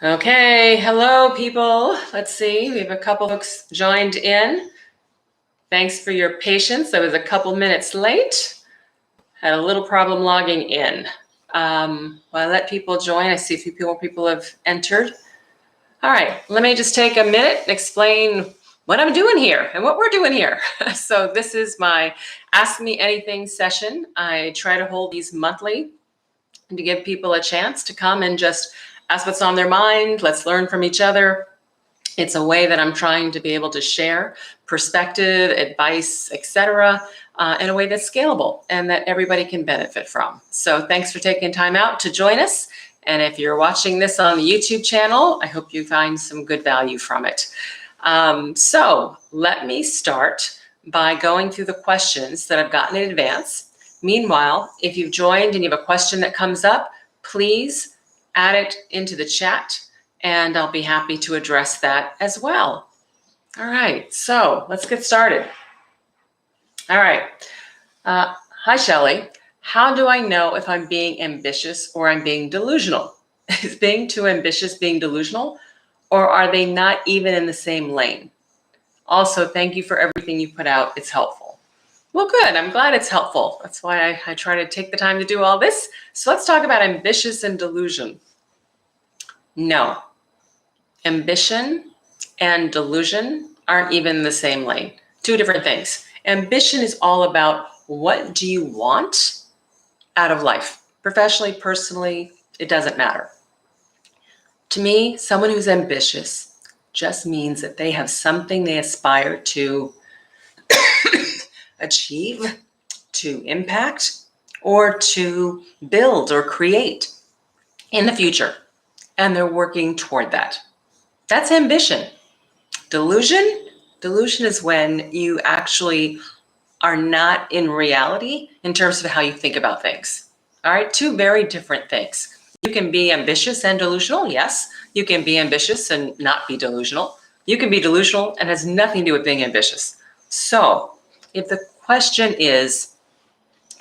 Okay, hello people. Let's see, we have a couple folks joined in. Thanks for your patience. I was a couple minutes late. Had a little problem logging in. While I let people join, I see a few more people have entered. All right, let me just take a minute and explain what I'm doing here and what we're doing here. So this is my Ask Me Anything session. I try to hold these monthly and to give people a chance to come and just ask what's on their mind. Let's learn from each other. It's a way that I'm trying to be able to share perspective, advice, etc., in a way that's scalable and that everybody can benefit from. So thanks for taking time out to join us. And if you're watching this on the YouTube channel, I hope you find some good value from it. So let me start by going through the questions that I've gotten in advance. Meanwhile, if you've joined and you have a question that comes up, please add it into the chat and I'll be happy to address that as well. All right, so let's get started. All right. Hi, Shellye. How do I know if I'm being ambitious or I'm being delusional? Is being too ambitious being delusional, or are they not even in the same lane? Also, thank you for everything you put out. It's helpful. Well, good. I'm glad it's helpful. That's why I try to take the time to do all this. So let's talk about ambitious and delusion. No. Ambition and delusion aren't even in the same lane. Two different things. Ambition is all about what do you want out of life? Professionally, personally, it doesn't matter. To me, someone who's ambitious just means that they have something they aspire to achieve, to impact, or to build or create in the future. And they're working toward that. That's ambition. Delusion is when you actually are not in reality in terms of how you think about things. All right, two very different things. You can be ambitious and delusional, yes. You can be ambitious and not be delusional. You can be delusional and has nothing to do with being ambitious. So if the question is,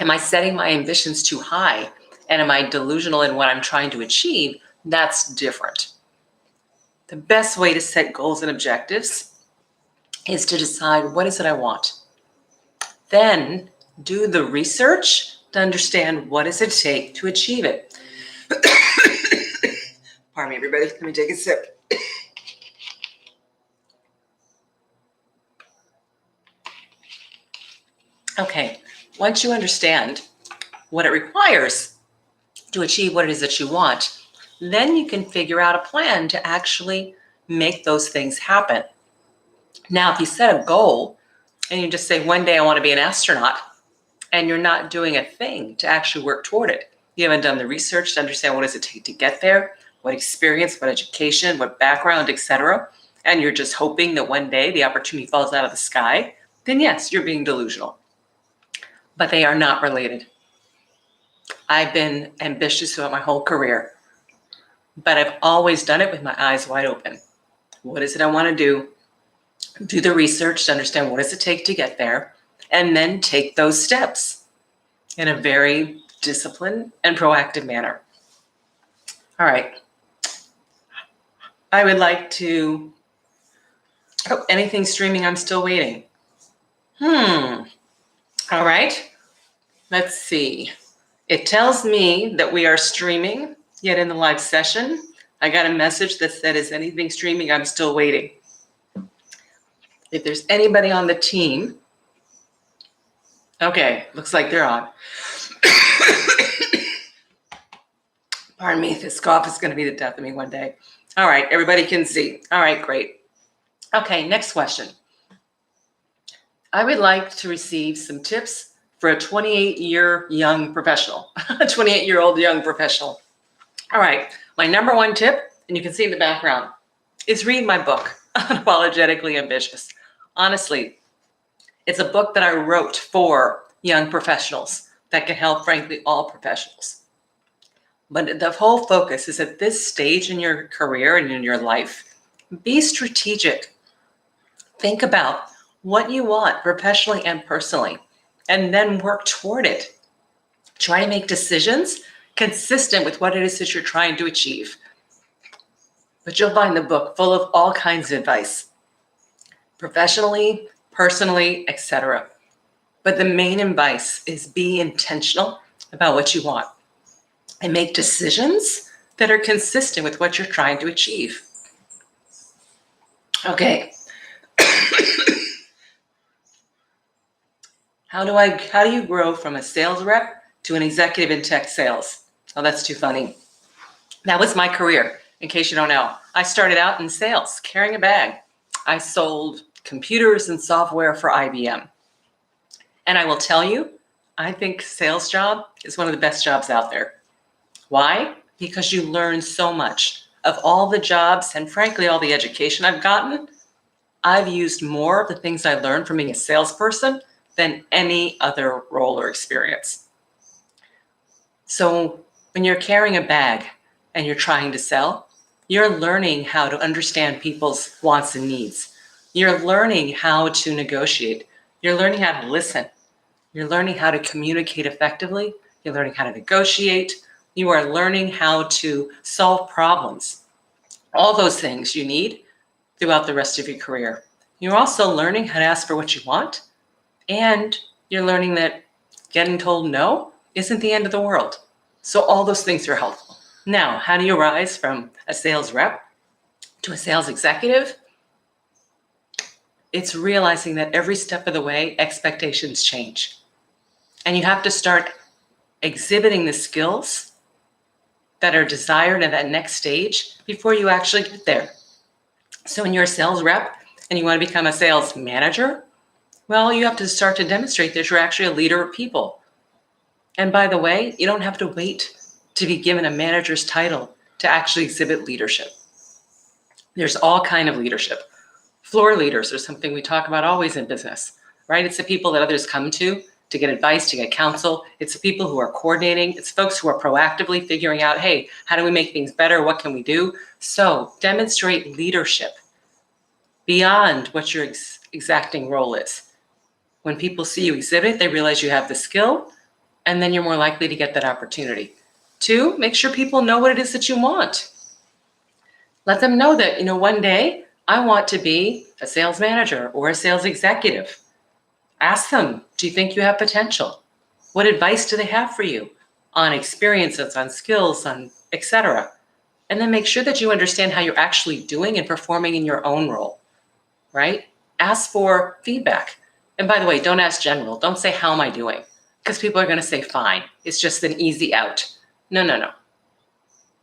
am I setting my ambitions too high? And am I delusional in what I'm trying to achieve? That's different. The best way to set goals and objectives is to decide what is it I want. Then do the research to understand what does it take to achieve it. Pardon me, everybody. Let me take a sip. Okay, once you understand what it requires to achieve what it is that you want, then you can figure out a plan to actually make those things happen. Now, if you set a goal and you just say, one day I want to be an astronaut, and you're not doing a thing to actually work toward it, you haven't done the research to understand what does it take to get there, what experience, what education, what background, etc., and you're just hoping that one day the opportunity falls out of the sky, then yes, you're being delusional. But they are not related. I've been ambitious throughout my whole career, but I've always done it with my eyes wide open. What is it I want to do? Do the research to understand what does it take to get there, and then take those steps in a very disciplined and proactive manner. All right. I would like to, anything streaming, I'm still waiting. All right. Let's see. It tells me that we are streaming yet in the live session. I got a message that said, is anything streaming? I'm still waiting. If there's anybody on the team, okay, looks like they're on. Pardon me, this cough is going to be the death of me one day. All right, everybody can see. All right, great. Okay, next question. I would like to receive some tips for a 28-year young professional, a 28-year-old young professional. All right, my number one tip, and you can see in the background, is read my book, Unapologetically Ambitious. Honestly, it's a book that I wrote for young professionals that can help, frankly, all professionals. But the whole focus is at this stage in your career and in your life, be strategic. Think about what you want professionally and personally, and then work toward it. Try to make decisions consistent with what it is that you're trying to achieve. but you'll find the book full of all kinds of advice, professionally, personally, etc. But the main advice is be intentional about what you want and make decisions that are consistent with what you're trying to achieve. Okay. How do you grow from a sales rep to an executive in tech sales? Oh, that's too funny. That was my career, in case you don't know. I started out in sales, carrying a bag. I sold computers and software for IBM. And I will tell you, I think sales job is one of the best jobs out there. Why? Because you learn so much. Of all the jobs and frankly, all the education I've gotten, I've used more of the things I learned from being a salesperson than any other role or experience. So when you're carrying a bag and you're trying to sell, you're learning how to understand people's wants and needs. You're learning how to negotiate. You're learning how to listen. You're learning how to communicate effectively. You're learning how to negotiate. You are learning how to solve problems. All those things you need throughout the rest of your career. You're also learning how to ask for what you want. And you're learning that getting told no isn't the end of the world. So all those things are helpful. Now, how do you rise from a sales rep to a sales executive? It's realizing that every step of the way, expectations change. And you have to start exhibiting the skills that are desired at that next stage before you actually get there. So when you're a sales rep and you want to become a sales manager, well, you have to start to demonstrate that you're actually a leader of people. And by the way, you don't have to wait to be given a manager's title to actually exhibit leadership. There's all kinds of leadership. Floor leaders are something we talk about always in business, right? It's the people that others come to get advice, to get counsel. It's the people who are coordinating. It's folks who are proactively figuring out, hey, how do we make things better? What can we do? So demonstrate leadership beyond what your exacting role is. When people see you exhibit, they realize you have the skill, and then you're more likely to get that opportunity. 2, make sure people know what it is that you want. Let them know that, one day I want to be a sales manager or a sales executive. Ask them, do you think you have potential? What advice do they have for you on experiences, on skills, on etc.? And then make sure that you understand how you're actually doing and performing in your own role, right? Ask for feedback. And by the way, don't ask general. Don't say, how am I doing? Because people are going to say, fine. It's just an easy out. No.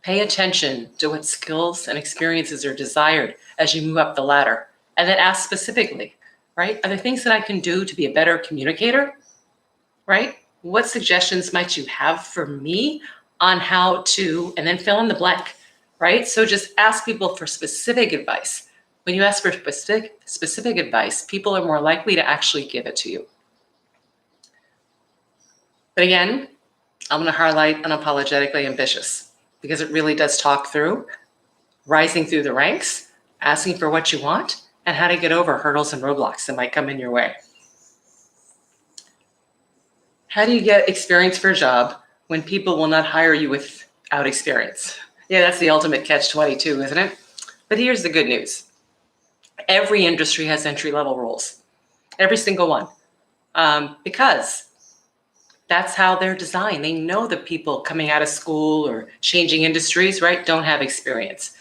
Pay attention to what skills and experiences are desired as you move up the ladder. And then ask specifically, right? Are there things that I can do to be a better communicator, right? What suggestions might you have for me on how to, and then fill in the blank, right? So just ask people for specific advice. When you ask for specific advice, people are more likely to actually give it to you. But again, I'm going to highlight Unapologetically Ambitious because it really does talk through rising through the ranks, asking for what you want, and how to get over hurdles and roadblocks that might come in your way. How do you get experience for a job when people will not hire you without experience? Yeah, that's the ultimate catch-22, isn't it? But here's the good news. Every industry has entry-level roles, every single one, because that's how they're designed. They know that people coming out of school or changing industries, right, don't have experience.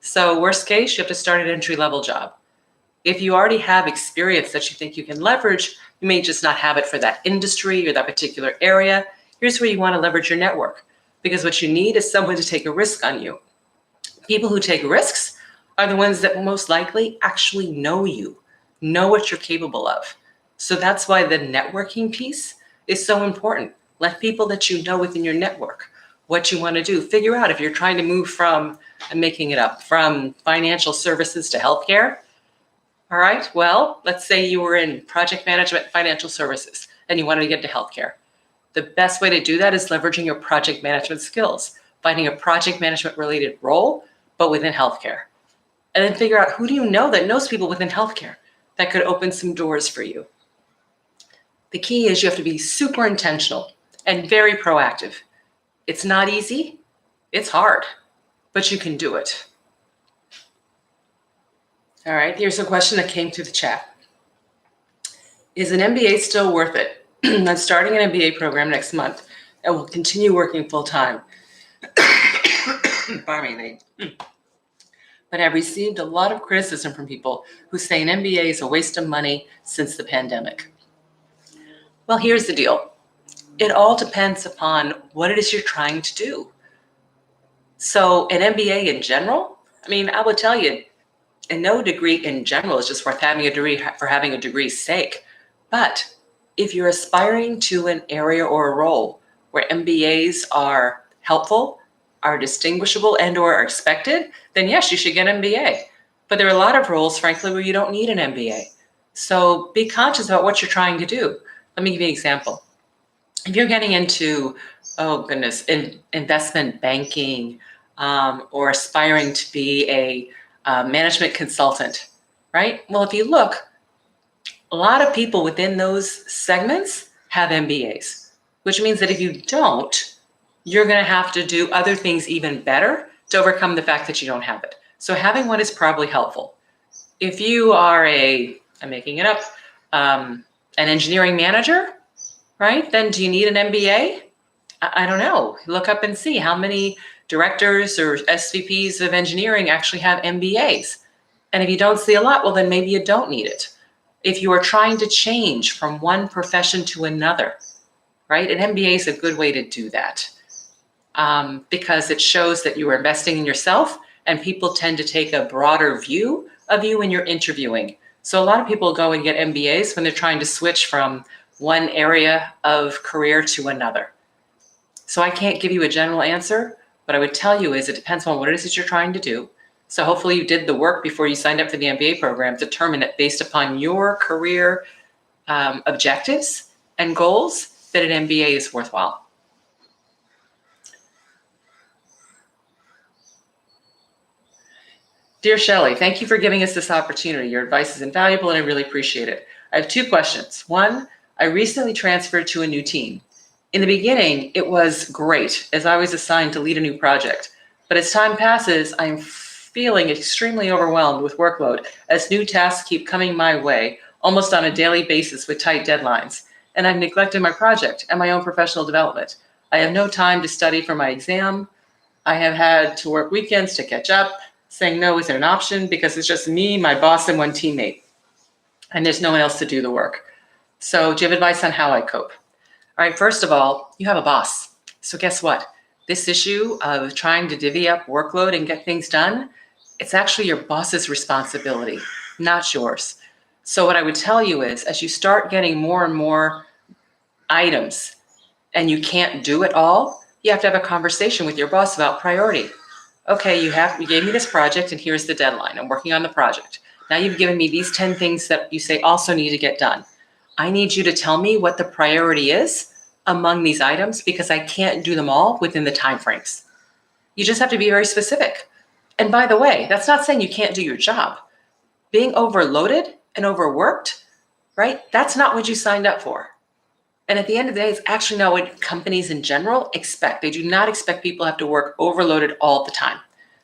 So worst case, you have to start an entry-level job. If you already have experience that you think you can leverage, you may just not have it for that industry or that particular area. Here's where you want to leverage your network, because what you need is someone to take a risk on you. People who take risks are the ones that most likely actually know you, know what you're capable of. So that's why the networking piece is so important. Let people that you know within your network what you want to do. Figure out if you're trying to move from, I'm making it up, from financial services to healthcare. All right, well, let's say you were in project management, financial services, and you wanted to get to healthcare. The best way to do that is leveraging your project management skills, finding a project management related role, but within healthcare. And then figure out who do you know that knows people within healthcare that could open some doors for you. The key is you have to be super intentional and very proactive. It's not easy, it's hard, but you can do it. All right, here's a question that came through the chat. Is an MBA still worth it? I'm starting an MBA program next month and will continue working full time. Pardon me. But I've received a lot of criticism from people who say an MBA is a waste of money since the pandemic. Well, here's the deal. It all depends upon what it is you're trying to do. So an MBA in general, I would tell you, and no degree in general is just worth having a degree for having a degree's sake. But if you're aspiring to an area or a role where MBAs are helpful, are distinguishable, and or are expected, then yes, you should get an MBA. But there are a lot of roles, frankly, where you don't need an MBA. So be conscious about what you're trying to do. Let me give you an example. If you're getting into, investment banking, or aspiring to be a management consultant, right? Well, if you look, a lot of people within those segments have MBAs, which means that if you don't, you're going to have to do other things even better to overcome the fact that you don't have it. So having one is probably helpful. If you are I'm making it up, an engineering manager, right? Then do you need an MBA? I don't know. Look up and see how many directors or SVPs of engineering actually have MBAs. And if you don't see a lot, well, then maybe you don't need it. If you are trying to change from one profession to another, right? An MBA is a good way to do that because it shows that you are investing in yourself, and people tend to take a broader view of you when you're interviewing. So a lot of people go and get MBAs when they're trying to switch from one area of career to another. So I can't give you a general answer. What I would tell you is it depends on what it is that you're trying to do. So hopefully you did the work before you signed up for the MBA program, determine it based upon your career objectives and goals that an MBA is worthwhile. Dear Shellye, thank you for giving us this opportunity. Your advice is invaluable and I really appreciate it. I have 2 questions. One, I recently transferred to a new team. In the beginning, it was great as I was assigned to lead a new project. But as time passes, I'm feeling extremely overwhelmed with workload as new tasks keep coming my way almost on a daily basis with tight deadlines. And I've neglected my project and my own professional development. I have no time to study for my exam. I have had to work weekends to catch up. Saying no isn't an option because it's just me, my boss, and one teammate. And there's no one else to do the work. So do you have advice on how I cope? All right, first of all, you have a boss. So guess what? This issue of trying to divvy up workload and get things done, it's actually your boss's responsibility, not yours. So what I would tell you is as you start getting more and more items and you can't do it all, you have to have a conversation with your boss about priority. Okay, you gave me this project and here's the deadline. I'm working on the project. Now you've given me these 10 things that you say also need to get done. I need you to tell me what the priority is among these items because I can't do them all within the timeframes. You just have to be very specific. And by the way, that's not saying you can't do your job. Being overloaded and overworked, right? That's not what you signed up for. And at the end of the day, it's actually not what companies in general expect. They do not expect people to have to work overloaded all the time.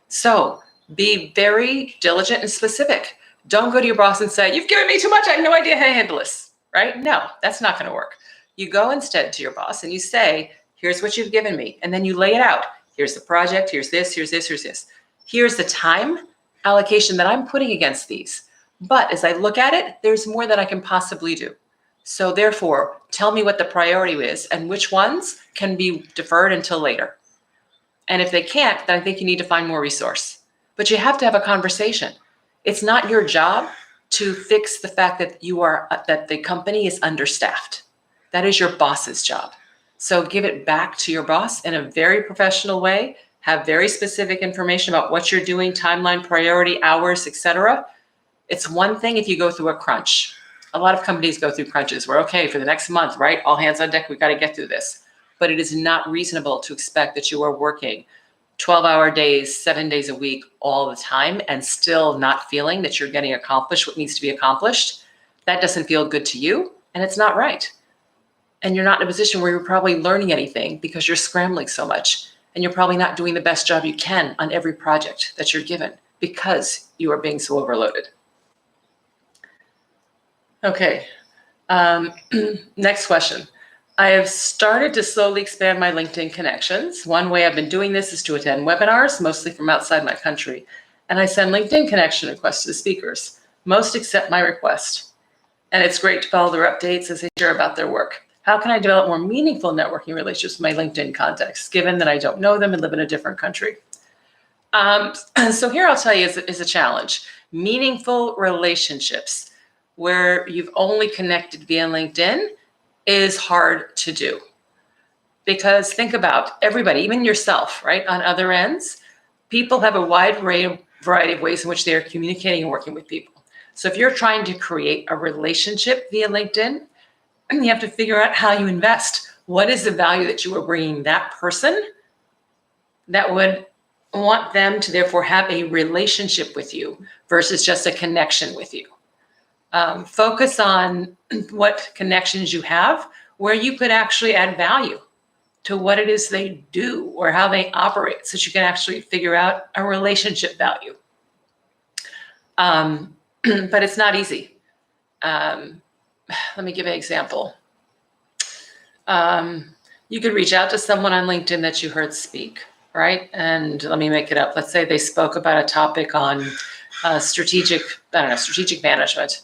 So be very diligent and specific. Don't go to your boss and say, you've given me too much. I have no idea how to handle this, right? No, that's not going to work. You go instead to your boss and you say, here's what you've given me. And then you lay it out. Here's the project. Here's this, here's this, here's this. Here's the time allocation that I'm putting against these. But as I look at it, there's more that I can possibly do. So therefore, tell me what the priority is and which ones can be deferred until later. And if they can't, then I think you need to find more resource. But you have to have a conversation. It's not your job to fix the fact that that the company is understaffed. That is your boss's job. So give it back to your boss in a very professional way. Have very specific information about what you're doing, timeline, priority, hours, etc. It's one thing if you go through a crunch. A lot of companies go through crunches. We're okay for the next month, right? All hands on deck. We got to get through this. But it is not reasonable to expect that you are working 12-hour days, 7 days a week, all the time, and still not feeling that you're getting accomplished what needs to be accomplished. That doesn't feel good to you, and it's not right. And you're not in a position where you're probably learning anything because you're scrambling so much, and you're probably not doing the best job you can on every project that you're given because you are being so overloaded. Okay. Next question. I have started to slowly expand my LinkedIn connections. One way I've been doing this is to attend webinars, mostly from outside my country. And I send LinkedIn connection requests to the speakers. Most accept my request. And it's great to follow their updates as they share about their work. How can I develop more meaningful networking relationships with my LinkedIn contacts, given that I don't know them and live in a different country? So here I'll tell you is a challenge. Meaningful relationships where you've only connected via LinkedIn is hard to do. Because think about everybody, even yourself, right? On other ends, people have a wide variety of ways in which they are communicating and working with people. So if you're trying to create a relationship via LinkedIn, you have to figure out how you invest. What is the value that you are bringing that person that would want them to therefore have a relationship with you versus just a connection with you? Focus on what connections you have where you could actually add value to what it is they do or how they operate, so that you can actually figure out a relationship value. But it's not easy. Let me give an example. You could reach out to someone on LinkedIn that you heard speak, right? And let me make it up. Let's say they spoke about a topic on strategic management.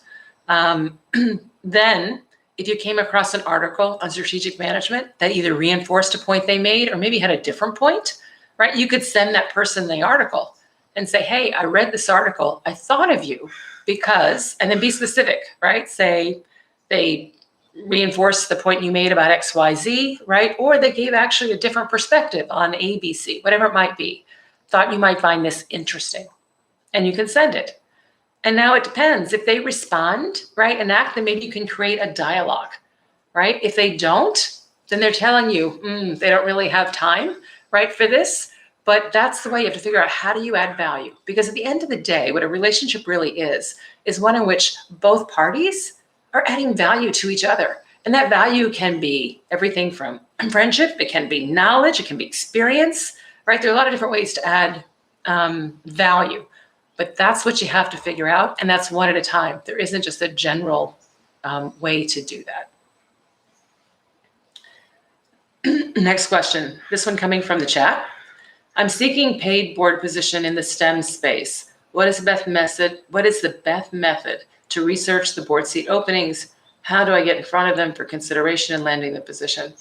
Then if you came across an article on strategic management that either reinforced a point they made or maybe had a different point, right? You could send that person the article and say, hey, I read this article. I thought of you because, and then be specific, right? Say they reinforced the point you made about XYZ, right? Or they gave actually a different perspective on ABC, whatever it might be. Thought you might find this interesting. And you can send it. And now it depends. If they respond, right, and act, then maybe you can create a dialogue, right? If they don't, then they're telling you they don't really have time, right, for this. But that's the way you have to figure out, how do you add value? Because at the end of the day, what a relationship really is one in which both parties are adding value to each other. And that value can be everything from friendship, it can be knowledge, it can be experience, right? There are a lot of different ways to add value. But that's what you have to figure out, and that's one at a time. There isn't just a general way to do that. Next question. This one coming from the chat. I'm seeking paid board position in the STEM space. What is the best method to research the board seat openings? How do I get in front of them for consideration and landing the position?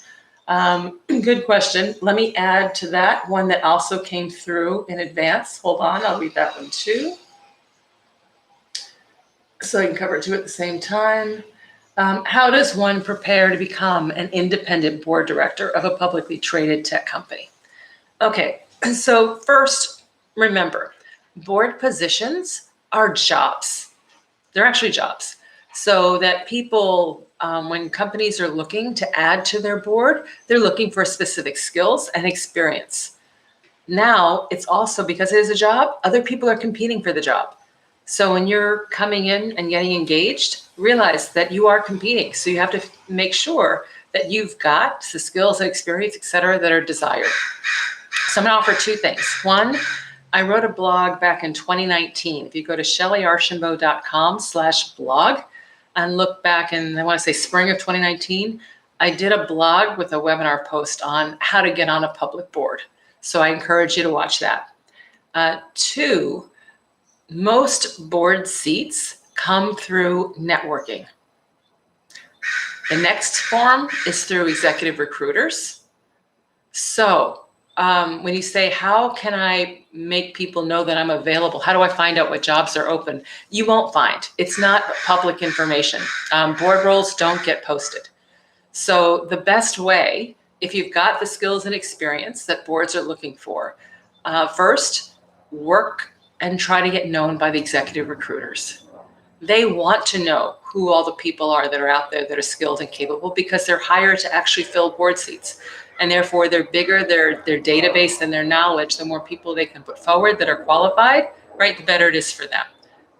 Good question. Let me add to that one that also came through in advance. Hold on, I'll read that one too, so I can cover two at the same time. How does one prepare to become an independent board director of a publicly traded tech company? Okay, so first, remember, board positions are jobs. They're actually jobs. So that people, when companies are looking to add to their board, they're looking for specific skills and experience. Now, it's also, because it is a job, other people are competing for the job. So when you're coming in and getting engaged, realize that you are competing. So you have to make sure that you've got the skills and experience, et cetera, that are desired. So I'm gonna offer two things. One, I wrote a blog back in 2019. If you go to shellyearchambeau.com/blog and look back in, I want to say spring of 2019, I did a blog with a webinar post on how to get on a public board. So I encourage you to watch that. Two, most board seats come through networking. The next form is through executive recruiters. So when you say, how can I make people know that I'm available? How do I find out what jobs are open? You won't find. It's not public information. Board roles don't get posted. So the best way, if you've got the skills and experience that boards are looking for, first, work and try to get known by the executive recruiters. They want to know who all the people are that are out there that are skilled and capable, because they're hired to actually fill board seats. And therefore, they're bigger, their database and their knowledge, the more people they can put forward that are qualified, right, the better it is for them.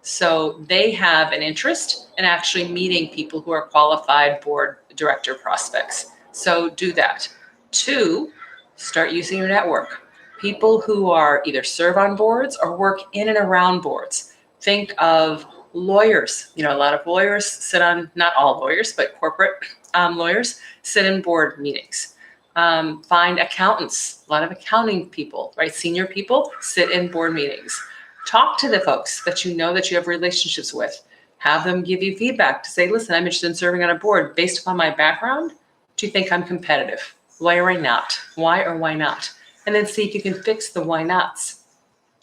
So they have an interest in actually meeting people who are qualified board director prospects. So do that. Two, start using your network. People who are either serve on boards or work in and around boards. Think of Lawyers, a lot of lawyers sit on, not all lawyers, but corporate lawyers sit in board meetings. Find accountants, a lot of accounting people, right? Senior people sit in board meetings. Talk to the folks that you know that you have relationships with. Have them give you feedback to say, listen, I'm interested in serving on a board. Based upon my background, do you think I'm competitive? Why or why not? Why or why not? And then see if you can fix the why nots.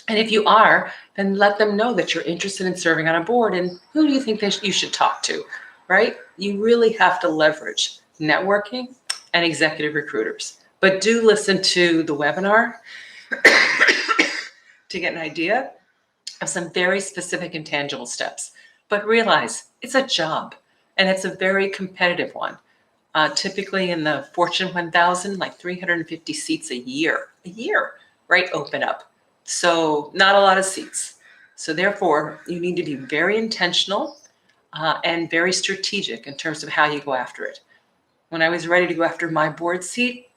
And if you are, then let them know that you're interested in serving on a board, and who do you think you should talk to, right? You really have to leverage networking and executive recruiters. But do listen to the webinar to get an idea of some very specific and tangible steps. But realize it's a job, and it's a very competitive one. Typically in the Fortune 1000, like 350 seats a year, right, open up. So not a lot of seats. So therefore, you need to be very intentional and very strategic in terms of how you go after it. When I was ready to go after my board seat,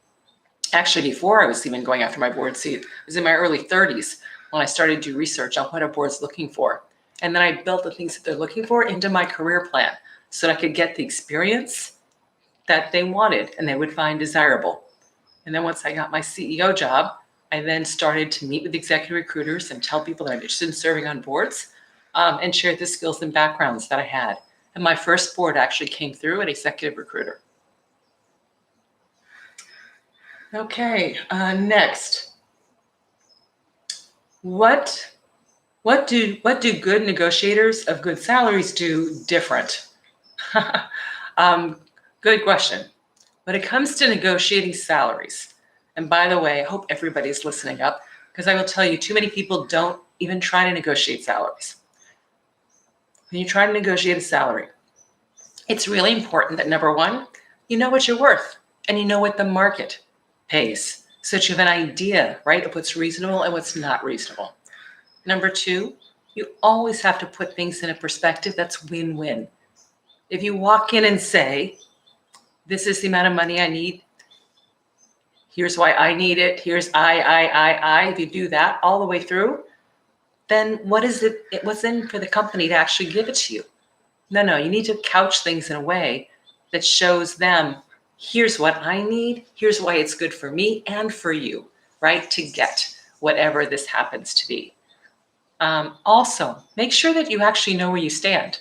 actually before I was even going after my board seat, I was in my early 30s when I started to do research on what a board's looking for. And then I built the things that they're looking for into my career plan so that I could get the experience that they wanted and they would find desirable. And then once I got my CEO job, I then started to meet with executive recruiters and tell people that I'm interested in serving on boards and share the skills and backgrounds that I had. And my first board actually came through an executive recruiter. Okay, next. What do good negotiators of good salaries do different? Good question. When it comes to negotiating salaries, and by the way, I hope everybody's listening up, because I will tell you, too many people don't even try to negotiate salaries. When you try to negotiate a salary, it's really important that, number one, you know what you're worth and you know what the market pays, so that you have an idea, right, of what's reasonable and what's not reasonable. Number two, you always have to put things in a perspective that's win-win. If you walk in and say, this is the amount of money I need, here's why I need it, here's I, if you do that all the way through, then what's in for the company to actually give it to you? No, you need to couch things in a way that shows them, here's what I need, here's why it's good for me and for you, right, to get whatever this happens to be. Also, make sure that you actually know where you stand.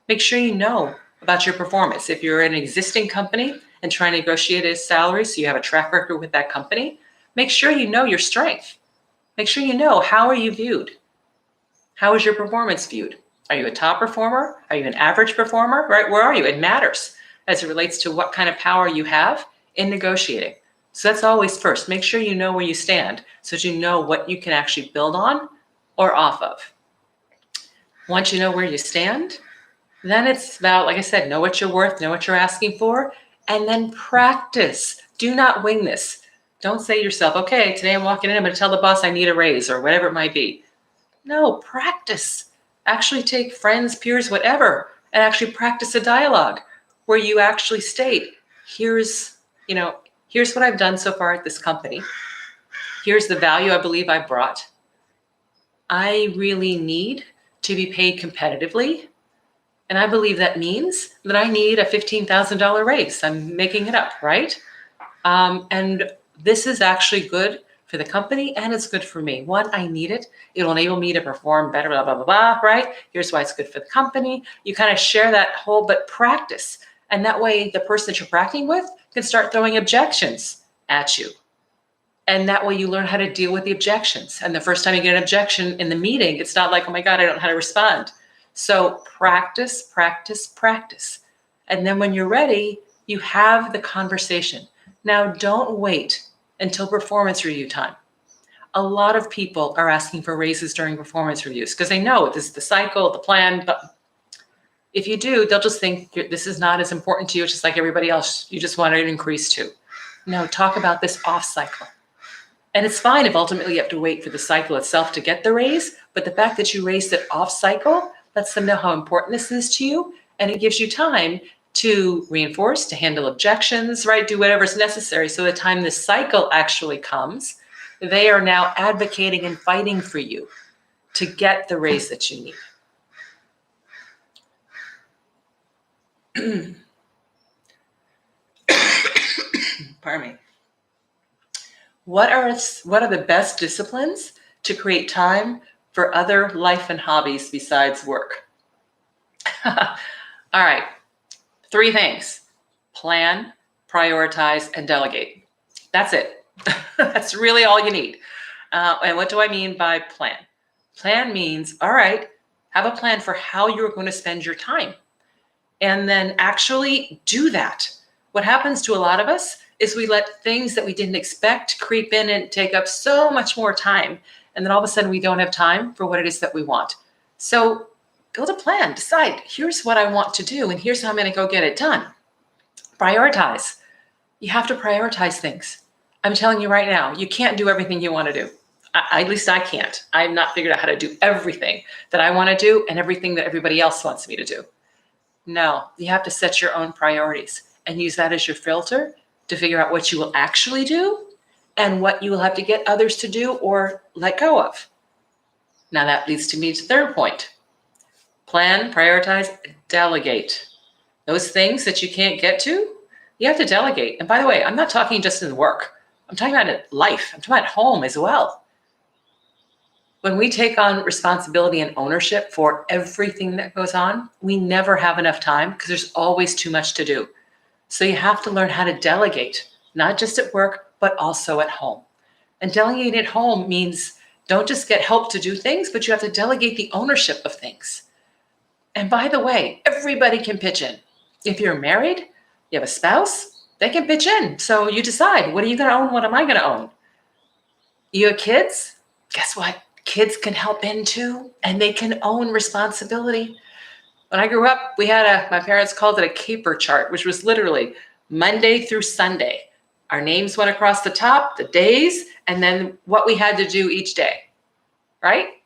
Make sure you know about your performance. If you're an existing company and trying to negotiate a salary so you have a track record with that company, make sure you know your strength. Make sure you know, how are you viewed? How is your performance viewed? Are you a top performer? Are you an average performer? Right? Where are you? It matters as it relates to what kind of power you have in negotiating. So that's always first. Make sure you know where you stand so that you know what you can actually build on or off of. Once you know where you stand, then it's about, like I said, know what you're worth, know what you're asking for, and then practice. Do not wing this. Don't say to yourself, okay, today I'm walking in, I'm going to tell the boss I need a raise or whatever it might be. No, practice. Actually take friends, peers, whatever, and actually practice a dialogue where you actually state, here's what I've done so far at this company. Here's the value I believe I brought. I really need to be paid competitively. And I believe that means that I need a $15,000 raise. I'm making it up, right? And this is actually good for the company and it's good for me. One, I need it. It'll enable me to perform better, blah, blah, blah, blah, right? Here's why it's good for the company. You kind of share that whole, but practice. And that way the person that you're practicing with can start throwing objections at you. And that way you learn how to deal with the objections. And the first time you get an objection in the meeting, it's not like, oh my God, I don't know how to respond. So practice, practice, practice. And then when you're ready, you have the conversation. Now, don't wait until performance review time. A lot of people are asking for raises during performance reviews because they know this is the cycle, the plan. But if you do, they'll just think this is not as important to you. It's just like everybody else. You just want an increase too. No, talk about this off cycle. And it's fine if ultimately you have to wait for the cycle itself to get the raise, but the fact that you raised it off cycle lets them know how important this is to you, and it gives you time to reinforce, to handle objections, right? Do whatever's necessary so the time this cycle actually comes, they are now advocating and fighting for you to get the raise that you need. Pardon me. What are the best disciplines to create time for other life and hobbies besides work? All right, 3 things: plan, prioritize, and delegate. That's it. That's really all you need. And what do I mean by plan? Plan means, all right, have a plan for how you're going to spend your time, and then actually do that. What happens to a lot of us is we let things that we didn't expect creep in and take up so much more time. And then all of a sudden we don't have time for what it is that we want. So build a plan, decide, here's what I want to do, and here's how I'm going to go get it done. Prioritize. You have to prioritize things. I'm telling you right now, you can't do everything you want to do. At least I can't. I've not figured out how to do everything that I want to do and everything that everybody else wants me to do. No, you have to set your own priorities and use that as your filter to figure out what you will actually do and what you will have to get others to do or let go of. Now that leads to me to the third point. Plan, prioritize, delegate. Those things that you can't get to, you have to delegate. And by the way, I'm not talking just in work. I'm talking about life. I'm talking about home as well. When we take on responsibility and ownership for everything that goes on, we never have enough time because there's always too much to do. So you have to learn how to delegate, not just at work, but also at home. And delegating at home means don't just get help to do things, but you have to delegate the ownership of things. And by the way, everybody can pitch in. If you're married, you have a spouse, they can pitch in. So you decide, what are you going to own? What am I going to own? You have kids? Guess what? Kids can help in too, and they can own responsibility. When I grew up, we had my parents called it a caper chart, which was literally Monday through Sunday. Our names went across the top, the days, and then what we had to do each day, right?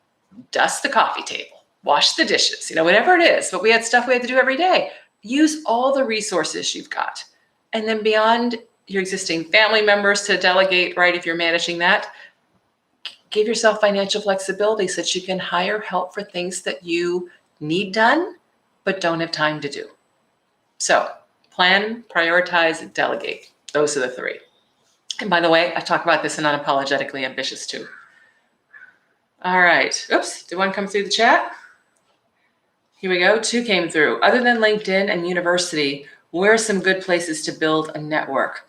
Dust the coffee table, wash the dishes, whatever it is. But we had stuff we had to do every day. Use all the resources you've got. And then beyond your existing family members to delegate, right, if you're managing that, give yourself financial flexibility so that you can hire help for things that you need done, but don't have time to do. So plan, prioritize, delegate. Those are the 3. And by the way, I talk about this in Unapologetically Ambitious too. All right. Oops, did one come through the chat? Here we go. 2 came through. Other than LinkedIn and university, where are some good places to build a network?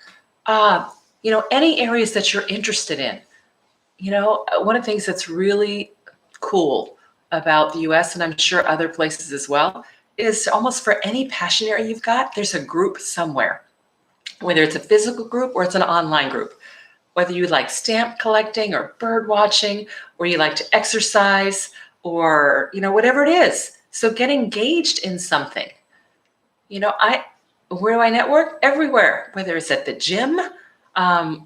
Any areas that you're interested in. One of the things that's really cool about the US, and I'm sure other places as well, is almost for any passion area you've got, there's a group somewhere, whether it's a physical group or it's an online group. Whether you like stamp collecting or bird watching, or you like to exercise, or, whatever it is. So get engaged in something. Where do I network? Everywhere, whether it's at the gym,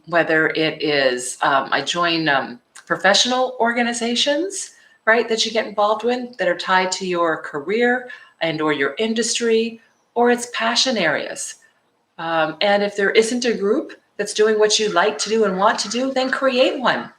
whether it is, I join professional organizations, right, that you get involved with that are tied to your career and or your industry, or it's passion areas. And if there isn't a group that's doing what you like to do and want to do, then create one.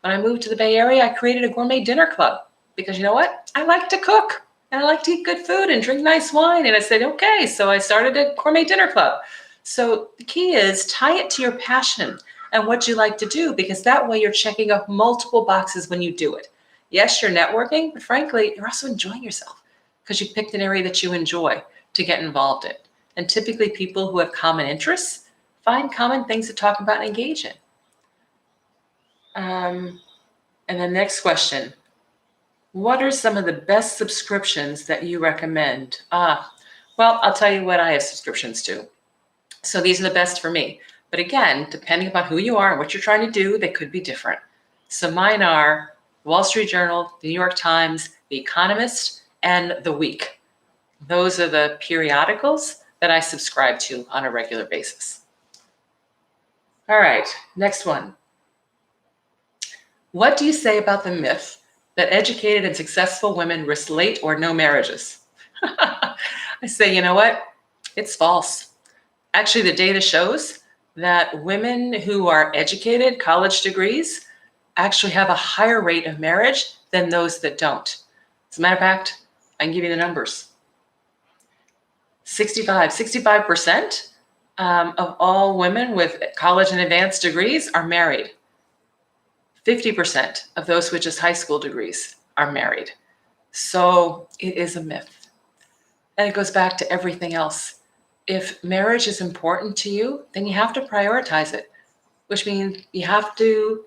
When I moved to the Bay Area, I created a gourmet dinner club because you know what? I like to cook and I like to eat good food and drink nice wine. And I said, okay, so I started a gourmet dinner club. So the key is tie it to your passion and what you like to do, because that way you're checking off multiple boxes when you do it. Yes, you're networking, but frankly, you're also enjoying yourself because you picked an area that you enjoy to get involved in. And typically people who have common interests find common things to talk about and engage in. And the next question, what are some of the best subscriptions that you recommend? Well, I'll tell you what I have subscriptions to. So these are the best for me. But again, depending upon who you are and what you're trying to do, they could be different. So mine are Wall Street Journal, the New York Times, The Economist, and The Week. Those are the periodicals that I subscribe to on a regular basis. All right, next one. What do you say about the myth that educated and successful women risk late or no marriages? I say, you know what? It's false. Actually, the data shows that women who are educated, college degrees, actually have a higher rate of marriage than those that don't. As a matter of fact, I can give you the numbers. 65% of all women with college and advanced degrees are married. 50% of those with just high school degrees are married. So it is a myth. And it goes back to everything else. If marriage is important to you, then you have to prioritize it, which means you have to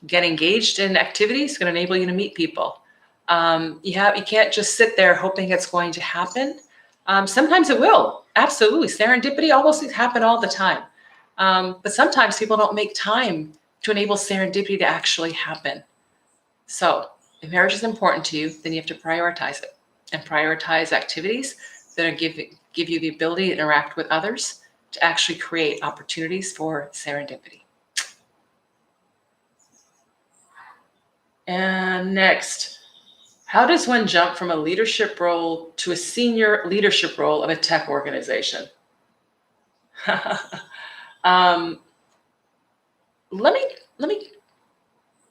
get engaged in activities that enable you to meet people. You can't just sit there hoping it's going to happen. Sometimes it will. Absolutely. Serendipity almost happen all the time. But sometimes people don't make time to enable serendipity to actually happen. So if marriage is important to you, then you have to prioritize it and prioritize activities that give you the ability to interact with others to actually create opportunities for serendipity. And next, how does one jump from a leadership role to a senior leadership role of a tech organization?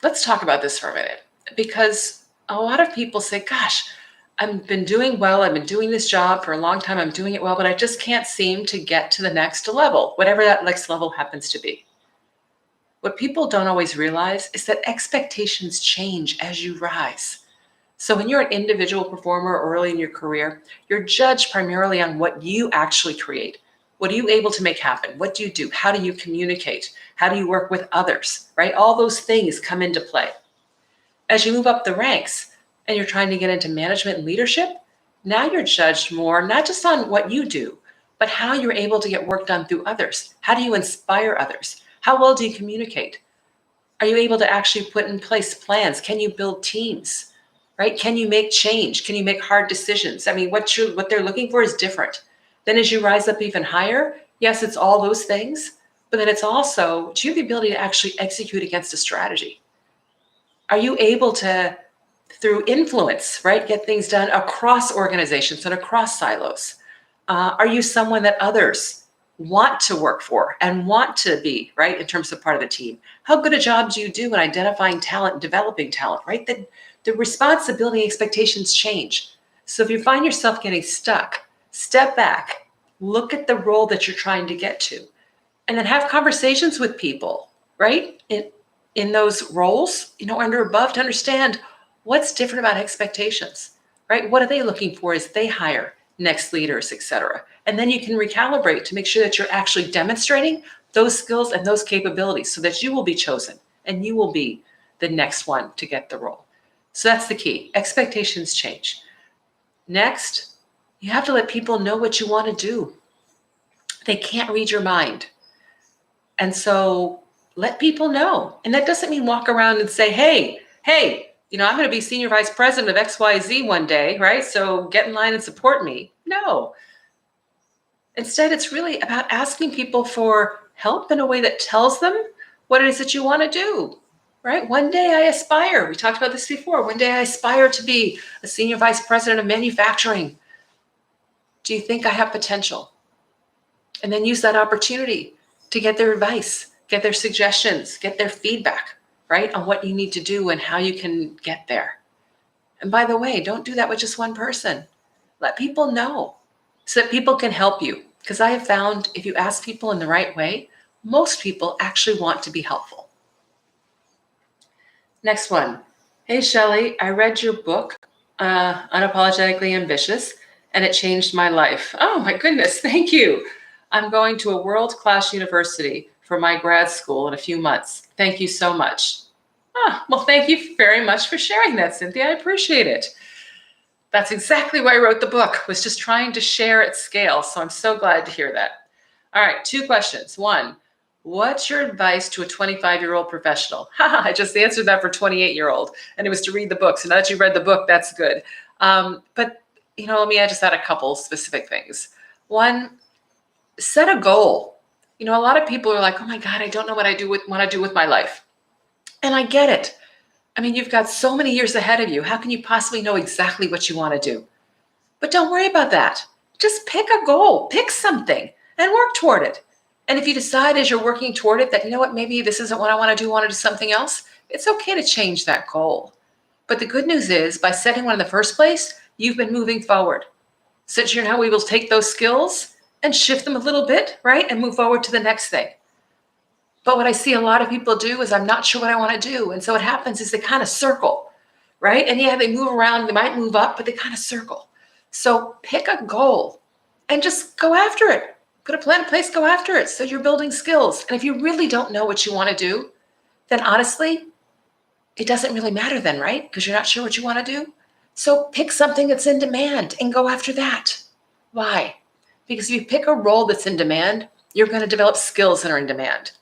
Let's talk about this for a minute, because a lot of people say, gosh, I've been doing well. I've been doing this job for a long time. I'm doing it well, but I just can't seem to get to the next level, whatever that next level happens to be. What people don't always realize is that expectations change as you rise. So when you're an individual performer early in your career, you're judged primarily on what you actually create. What are you able to make happen? What do you do? How do you communicate? How do you work with others, right? All those things come into play. As you move up the ranks and you're trying to get into management and leadership, now you're judged more, not just on what you do, but how you're able to get work done through others. How do you inspire others? How well do you communicate? Are you able to actually put in place plans? Can you build teams, right? Can you make change? Can you make hard decisions? I mean, what they're looking for is different. Then as you rise up even higher, yes, it's all those things, but then it's also, do you have the ability to actually execute against a strategy? Are you able to, through influence, right, get things done across organizations and across silos? Are you someone that others want to work for and want to be, right, in terms of part of the team? How good a job do you do in identifying talent and developing talent, right? The responsibility and expectations change. So if you find yourself getting stuck, step back, look at the role that you're trying to get to, and then have conversations with people, right, in those roles, under above, to understand what's different about expectations, right? What are they looking for as they hire next leaders, et cetera? And then you can recalibrate to make sure that you're actually demonstrating those skills and those capabilities so that you will be chosen and you will be the next one to get the role. So that's the key. Expectations change. Next, you have to let people know what you want to do. They can't read your mind. And so let people know. And that doesn't mean walk around and say, hey, I'm going to be senior vice president of XYZ one day, right? So get in line and support me. No. Instead, it's really about asking people for help in a way that tells them what it is that you want to do, right? One day I aspire, we talked about this before, one day I aspire to be a senior vice president of manufacturing. Do you think I have potential? And then use that opportunity to get their advice, get their suggestions, get their feedback, right, on what you need to do and how you can get there. And by the way, don't do that with just one person. Let people know so that people can help you. Because I have found if you ask people in the right way, most people actually want to be helpful. Next one. Hey, Shellye, I read your book, Unapologetically Ambitious, and it changed my life. Oh, my goodness. Thank you. I'm going to a world-class university for my grad school in a few months. Thank you so much. Well, thank you very much for sharing that, Cynthia. I appreciate it. That's exactly why I wrote the book, was just trying to share at scale. So I'm so glad to hear that. All right, 2 questions. 1, what's your advice to a 25-year-old professional? I just answered that for 28-year-old, and it was to read the book. So now that you read the book, that's good. But let me just add a couple specific things. 1, set a goal. A lot of people are like, oh my God, I don't know what I want to do with my life. And I get it. I mean, you've got so many years ahead of you. How can you possibly know exactly what you want to do? But don't worry about that. Just pick a goal, pick something and work toward it. And if you decide as you're working toward it that, maybe this isn't what I want to do something else, it's okay to change that goal. But the good news is by setting one in the first place, you've been moving forward. Since you're now able to take those skills and shift them a little bit, right? And move forward to the next thing. But what I see a lot of people do is I'm not sure what I want to do. And so what happens is they kind of circle, right? And yeah, they move around, they might move up, but they kind of circle. So pick a goal and just go after it. Put a plan in place, go after it. So you're building skills. And if you really don't know what you want to do, then honestly, it doesn't really matter then, right? Because you're not sure what you want to do. So pick something that's in demand and go after that. Why? Because if you pick a role that's in demand, you're going to develop skills that are in demand.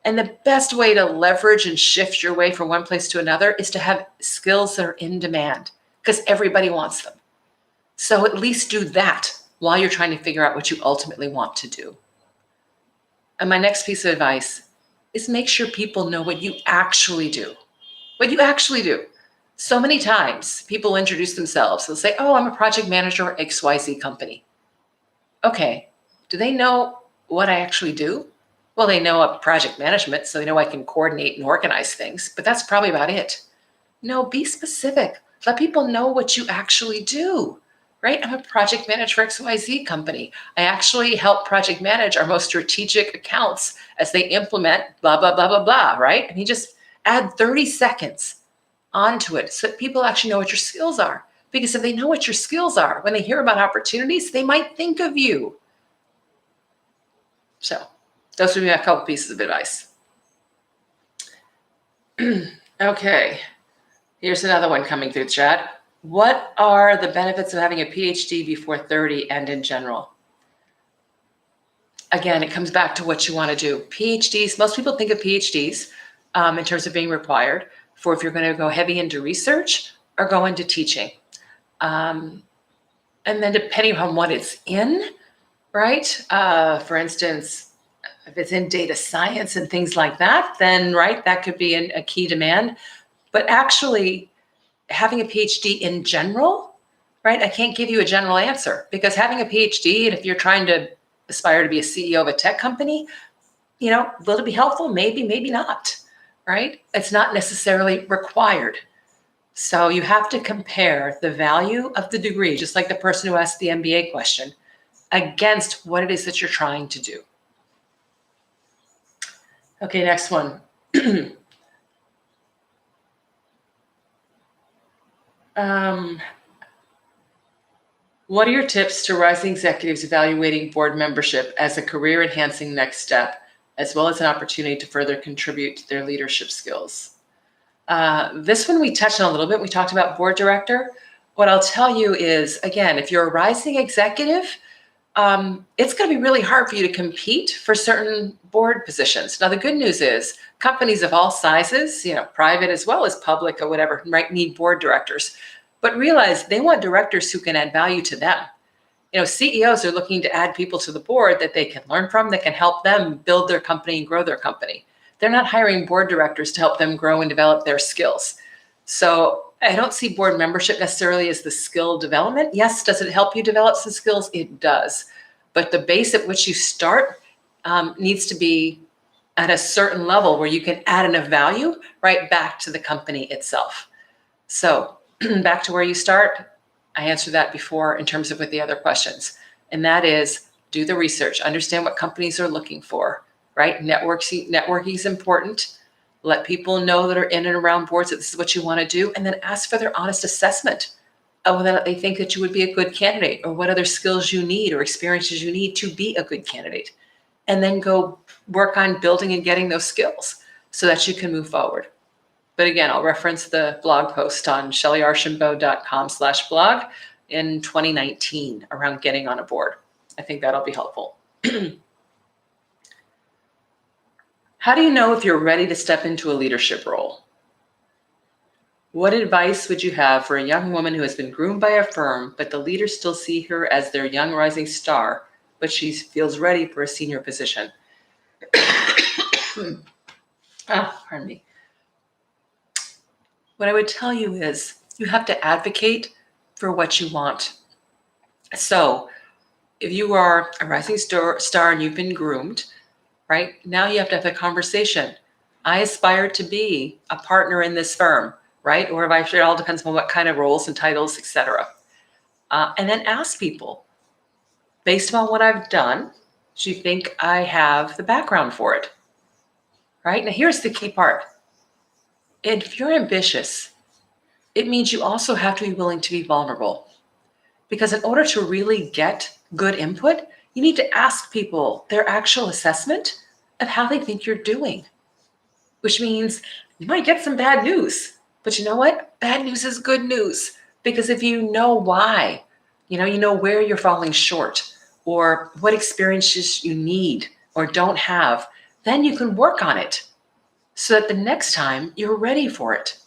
And the best way to leverage and shift your way from one place to another is to have skills that are in demand because everybody wants them. So at least do that while you're trying to figure out what you ultimately want to do. And my next piece of advice is make sure people know what you actually do. What you actually do. So many times people introduce themselves. They'll say, oh, I'm a project manager at XYZ company. Okay, do they know what I actually do? Well, they know a project management, so they know I can coordinate and organize things, but that's probably about it. No, be specific. Let people know what you actually do, right? I'm a project manager for XYZ company. I actually help project manage our most strategic accounts as they implement blah, blah, blah, blah, blah, right? I mean, just add 30 seconds onto it so that people actually know what your skills are. Because if they know what your skills are, when they hear about opportunities, they might think of you. So those would be a couple pieces of advice. Okay, here's another one coming through the chat. What are the benefits of having a PhD before 30 and in general? Again, it comes back to what you want to do. PhDs, most people think of PhDs in terms of being required for if you're going to go heavy into research or go into teaching. And then depending on what it's in, right? For instance, if it's in data science and things like that, then right, that could be a key demand. But actually having a PhD in general, right? I can't give you a general answer because having a PhD, and if you're trying to aspire to be a CEO of a tech company, will it be helpful? Maybe, maybe not, right? It's not necessarily required. So you have to compare the value of the degree, just like the person who asked the MBA question, against what it is that you're trying to do. Okay, next one. What are your tips to rising executives evaluating board membership as a career-enhancing next step, as well as an opportunity to further contribute to their leadership skills? This one we touched on a little bit. We talked about board director. What I'll tell you is, again, if you're a rising executive, it's going to be really hard for you to compete for certain board positions. Now, the good news is companies of all sizes, private as well as public or whatever, might need board directors. But realize they want directors who can add value to them. CEOs are looking to add people to the board that they can learn from, that can help them build their company and grow their company. They're not hiring board directors to help them grow and develop their skills. So I don't see board membership necessarily as the skill development. Yes, does it help you develop some skills? It does. But the base at which you start needs to be at a certain level where you can add enough value right back to the company itself. So back to where you start, I answered that before in terms of with the other questions. And that is do the research, understand what companies are looking for, right? Networking is important. Let people know that are in and around boards that this is what you want to do, and then ask for their honest assessment of whether they think that you would be a good candidate or what other skills you need or experiences you need to be a good candidate. And then go work on building and getting those skills so that you can move forward. But again, I'll reference the blog post on shellyearchambeau.com/blog in 2019 around getting on a board. I think that'll be helpful. How do you know if you're ready to step into a leadership role? What advice would you have for a young woman who has been groomed by a firm, but the leaders still see her as their young rising star, but she feels ready for a senior position? Pardon me. What I would tell you is you have to advocate for what you want. So if you are a rising star and you've been groomed, right? Now you have to have a conversation. I aspire to be a partner in this firm, right? Or if it all depends on what kind of roles and titles, etc. And then ask people, based on what I've done, do you think I have the background for it? Right? Now, here's the key part. If you're ambitious, it means you also have to be willing to be vulnerable. Because in order to really get good input, you need to ask people their actual assessment of how they think you're doing, which means you might get some bad news. But you know what? Bad news is good news. Because if you know why, you know where you're falling short or what experiences you need or don't have, then you can work on it so that the next time you're ready for it.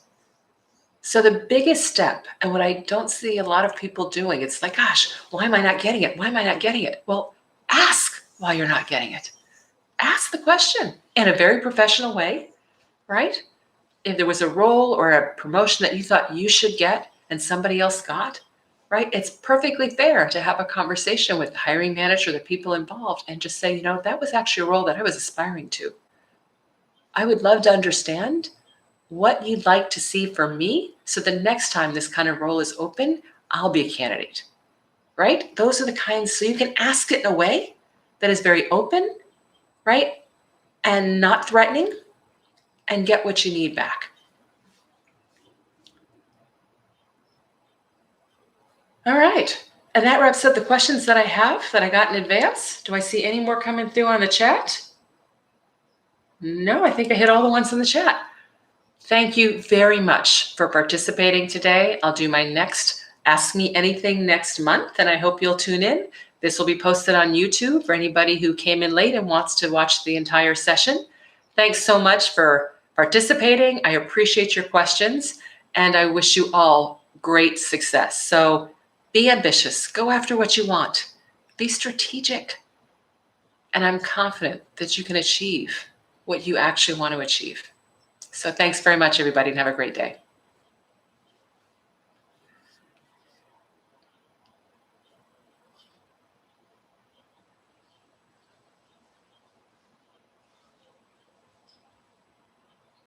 So the biggest step, and what I don't see a lot of people doing, it's like, gosh, why am I not getting it? Why am I not getting it? Well, ask why you're not getting it. Ask the question in a very professional way, right? If there was a role or a promotion that you thought you should get and somebody else got, right? It's perfectly fair to have a conversation with the hiring manager, the people involved, and just say, that was actually a role that I was aspiring to. I would love to understand what you'd like to see from me so the next time this kind of role is open, I'll be a candidate, right? Those are the kinds, so you can ask it in a way that is very open, right? And not threatening, and get what you need back. All right. And that wraps up the questions that I have that I got in advance. Do I see any more coming through on the chat? No, I think I hit all the ones in the chat. Thank you very much for participating today. I'll do my next Ask Me Anything next month, and I hope you'll tune in. This will be posted on YouTube for anybody who came in late and wants to watch the entire session. Thanks so much for participating. I appreciate your questions, and I wish you all great success. So be ambitious. Go after what you want. Be strategic. And I'm confident that you can achieve what you actually want to achieve. So thanks very much, everybody, and have a great day.